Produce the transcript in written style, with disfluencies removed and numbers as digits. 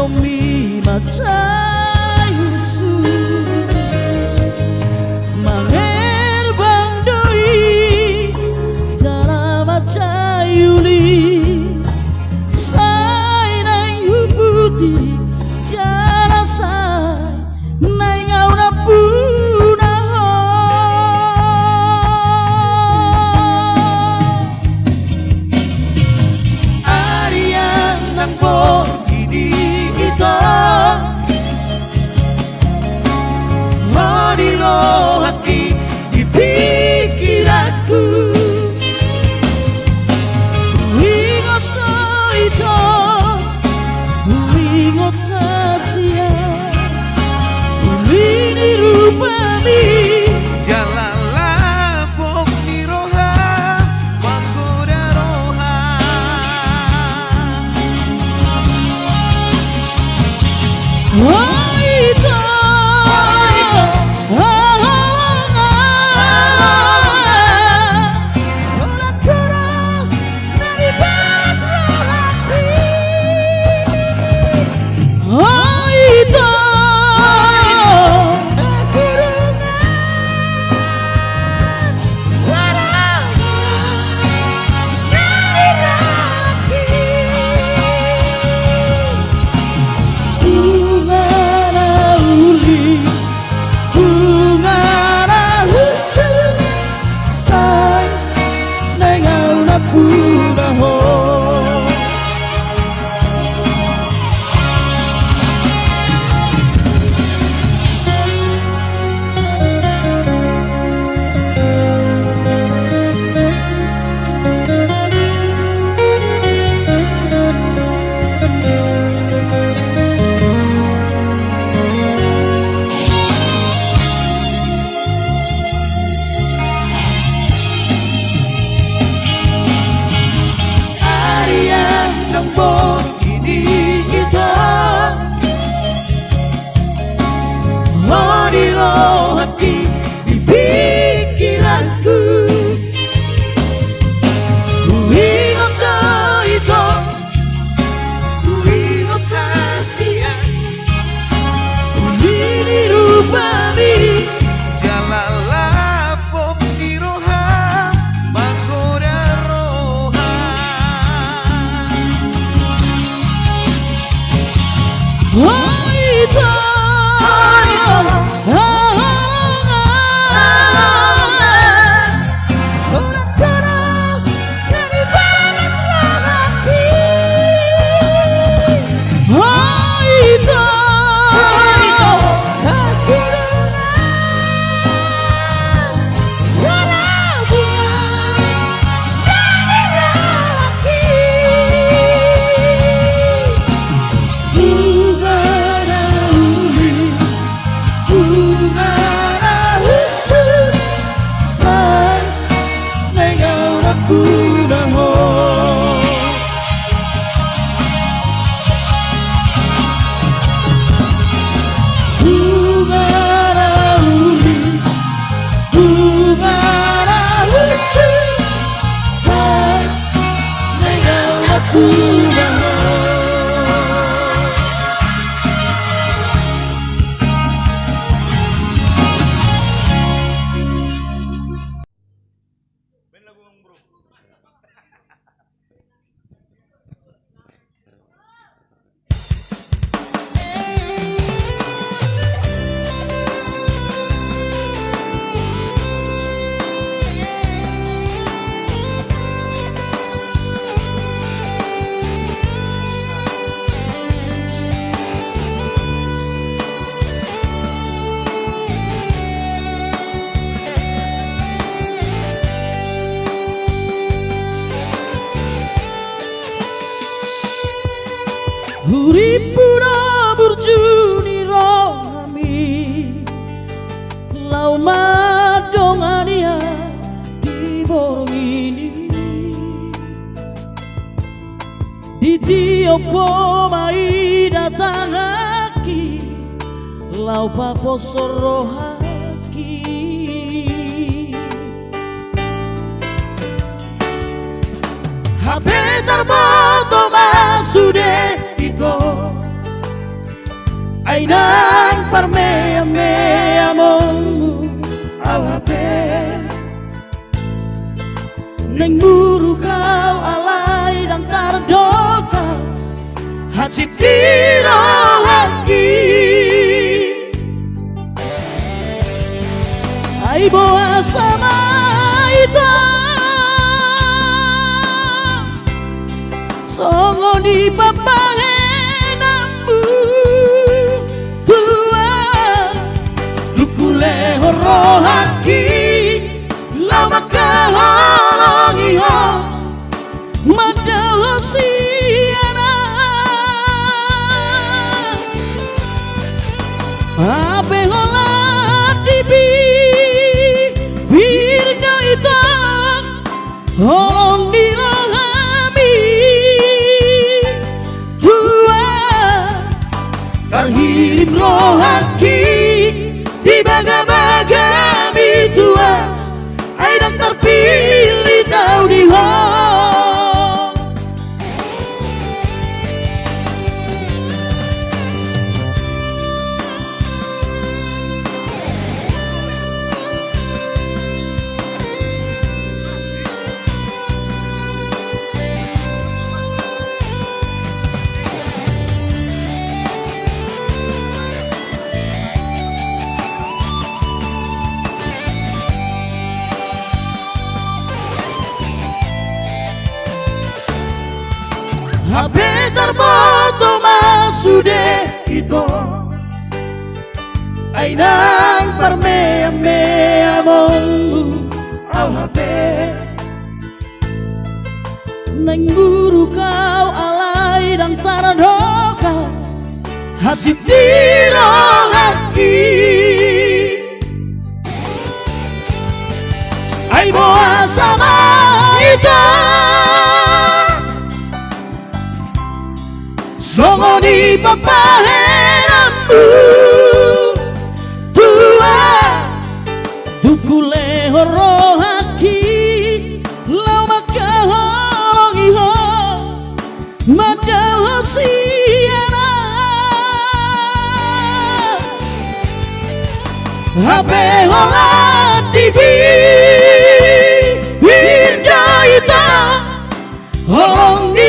ngayomi macai usus manger bang doi jala macai uli sai nang hubuti jala sai nang ngauna puna arian nang bo Hadiro hati di pikiranku ingat itu ingat hasia ini rupami jalala bokni roha manggoda roha Hadiro hati di pikiranku ingat itu ingat hasia ini rupami jalala bokni roha manggoda roha itu Uripura burjuni rohami lau madongania di borong ini di tiopo mai datang aki lau papo sorohaki Habetar moto masude ito Ainang parmea-mea mongu awape Neng buru kau alai dan tardoka Hati tiro haki Ai boa sama ita Songo di papangenamu Tua Dukule horo haki Lama kaholongi ho Madawa siana Ape holat dibi Birna ita Holong di rohami Tua Karhirim rohaki Di baga-baga mi tua Aidang terpilih tau di hong Habe terfoto masude ito Ainang parmea-mea mongu au habe Neng buru kau alai dan taradoka Hati tiro haki Ai boa sama ita Songo di papahenamu Tua Dukule horo haki Lau maka holongi ho Madawa siana Hape holat dibi Winda ita Holong di